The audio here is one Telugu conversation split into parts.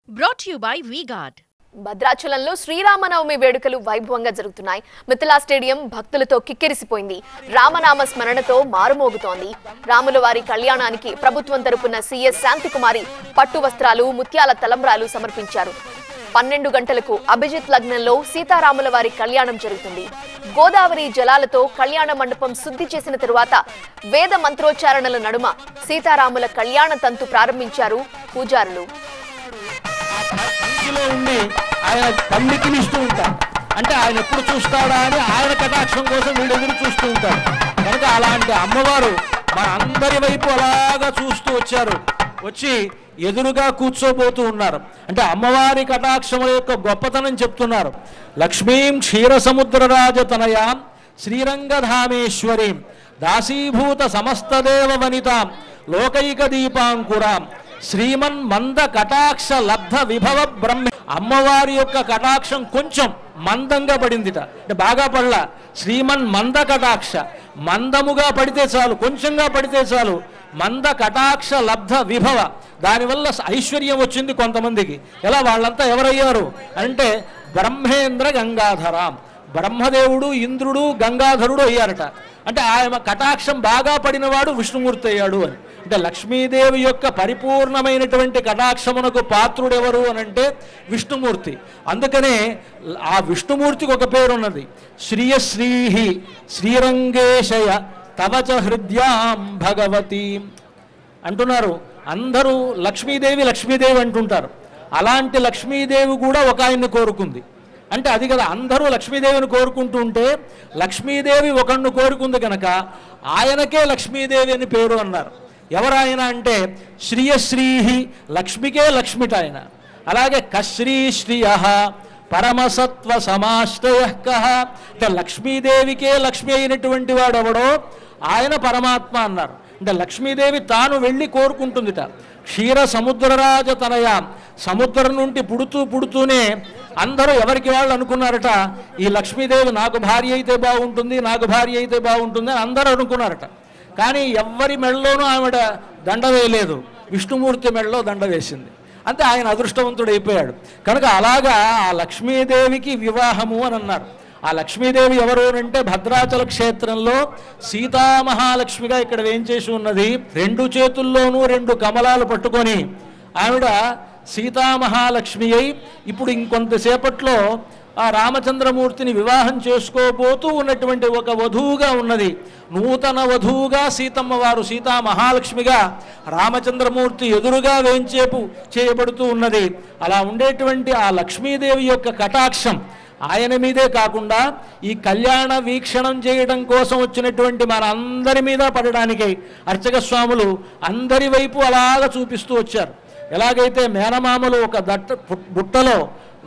Brought to you by V-Guard. భద్రాచలంలో శ్రీరామనవమి వేడుకలు వైభవంగా జరుగుతున్నాయి. మిథిలా స్టేడియం భక్తులతో కిక్కిరిసిపోయింది. రామనామ స్మరణతో మారుమోగుతోంది. రాముల వారి కళ్యాణానికి ప్రభుత్వం తరపున సీఎస్ శాంతికుమారి పట్టు వస్త్రాలు, ముత్యాల తలంబ్రాలు సమర్పించారు. 12 గంటలకు అభిజిత్ లగ్నంలో సీతారాముల వారి కళ్యాణం జరుగుతుంది. గోదావరి జలాలతో కళ్యాణ మండపం శుద్ధి చేసిన తరువాత వేద మంత్రోచ్చారణల నడుమ సీతారాముల కళ్యాణ తంతు ప్రారంభించారు పూజారులు. ఆయన పండితునిస్తూ ఉంటారు. అంటే ఆయన ఎప్పుడు చూస్తాడా అని ఆయన కటాక్షం కోసం వీళ్ళు ఎదురు చూస్తూ ఉంటారు. కనుక అలాంటి అమ్మవారు మన అందరి వైపు అలాగా చూస్తూ వచ్చారు. వచ్చి ఎదురుగా కూర్చోబోతూ ఉన్నారు. అంటే అమ్మవారి కటాక్షముల యొక్క గొప్పతనం చెప్తున్నారు. లక్ష్మీం క్షీరసముద్రరాజతనయాం శ్రీరంగధామేశ్వరీం దాసీభూత సమస్తదేవ వనితాం లోకైక దీపాంకురాం శ్రీమన్ మంద కటాక్ష లబ్ధ విభవ బ్రహ్మ. అమ్మవారి యొక్క కటాక్షం కొంచెం మందంగా పడిందిట, అంటే బాగా పడలా. శ్రీమన్ మంద కటాక్ష, మందముగా పడితే చాలు, కొంచెంగా పడితే చాలు. మంద కటాక్ష లబ్ధ విభవ, దానివల్ల ఐశ్వర్యం వచ్చింది కొంతమందికి. ఎలా వాళ్ళంతా ఎవరయ్యారు అంటే బ్రహ్మేంద్ర గంగాధరాం, బ్రహ్మదేవుడు ఇంద్రుడు గంగాధరుడు అయ్యారట. అంటే ఆయన కటాక్షం బాగా పడినవాడు విష్ణుమూర్తి అయ్యాడు అని. అంటే లక్ష్మీదేవి యొక్క పరిపూర్ణమైనటువంటి కటాక్షమునకు పాత్రుడు ఎవరు అని అంటే విష్ణుమూర్తి. అందుకనే ఆ విష్ణుమూర్తికి ఒక పేరున్నది, శ్రీయశ్రీహి శ్రీరంగేశయ తవచ హృద్యాం భగవతి అంటున్నారు. అందరూ లక్ష్మీదేవి లక్ష్మీదేవి అంటుంటారు. అలాంటి లక్ష్మీదేవి కూడా ఒక ఆయన్ని కోరుకుంది. అంటే అది కదా, అందరూ లక్ష్మీదేవిని కోరుకుంటూ ఉంటే లక్ష్మీదేవి ఒకరిని కోరుకుంది కనుక ఆయనకే లక్ష్మీదేవి అని పేరు అన్నారు. ఎవరాయన అంటే శ్రీయశ్రీహి, లక్ష్మికే లక్ష్మిట ఆయన. అలాగే కశ్రీ శ్రియ పరమసత్వ సమాశ్రయ కహ, అంటే లక్ష్మీదేవికే లక్ష్మి అయినటువంటి వాడెవడో ఆయన పరమాత్మ అన్నారు. అంటే లక్ష్మీదేవి తాను వెళ్ళి కోరుకుంటుందిట. క్షీర సముద్రరాజ తనయా, సముద్రం నుండి పుడుతూనే అందరూ ఎవరికి వాళ్ళు అనుకున్నారట, ఈ లక్ష్మీదేవి నాకు భార్య అయితే బాగుంటుంది, నాకు భార్య అయితే బాగుంటుంది అని అందరూ అనుకున్నారట. కానీ ఎవ్వరి మెడలోనూ ఆవిడ దండ వేయలేదు, విష్ణుమూర్తి మెడలో దండ వేసింది. అంతే, ఆయన అదృష్టవంతుడు అయిపోయాడు. కనుక అలాగా ఆ లక్ష్మీదేవికి వివాహము అని అన్నారు. ఆ లక్ష్మీదేవి ఎవరు అంటే భద్రాచల క్షేత్రంలో సీతామహాలక్ష్మిగా ఇక్కడ వేంచేసి ఉన్నది. 2 చేతుల్లోనూ 2 కమలాలు పట్టుకొని ఆవిడ సీతామహాలక్ష్మి అయి ఇప్పుడు ఇంకొంతసేపట్లో ఆ రామచంద్రమూర్తిని వివాహం చేసుకోబోతూ ఉన్నటువంటి ఒక వధువుగా ఉన్నది. నూతన వధువుగా సీతమ్మ వారు సీతామహాలక్ష్మిగా రామచంద్రమూర్తి ఎదురుగా వేంచేపు చేయబడుతూ ఉన్నది. అలా ఉండేటువంటి ఆ లక్ష్మీదేవి యొక్క కటాక్షం ఆయన మీదే కాకుండా ఈ కళ్యాణ వీక్షణం చేయడం కోసం వచ్చినటువంటి మన అందరి మీద పడడానికి అర్చక స్వాములు అందరి వైపు అలాగా చూపిస్తూ వచ్చారు. ఎలాగైతే మేనమామలు ఒక బుట్టలో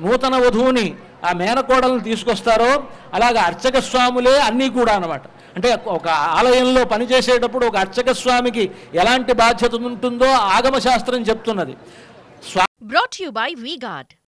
నూతన వధువుని ఆ మేనకోడలను తీసుకొస్తారో అలాగా అర్చక స్వాములే అన్నీ కూడా అన్నమాట. అంటే ఒక ఆలయంలో పనిచేసేటప్పుడు ఒక అర్చక స్వామికి ఎలాంటి బాధ్యత ఉంటుందో ఆగమ శాస్త్రం చెప్తున్నది. Brought to you by V-Guard.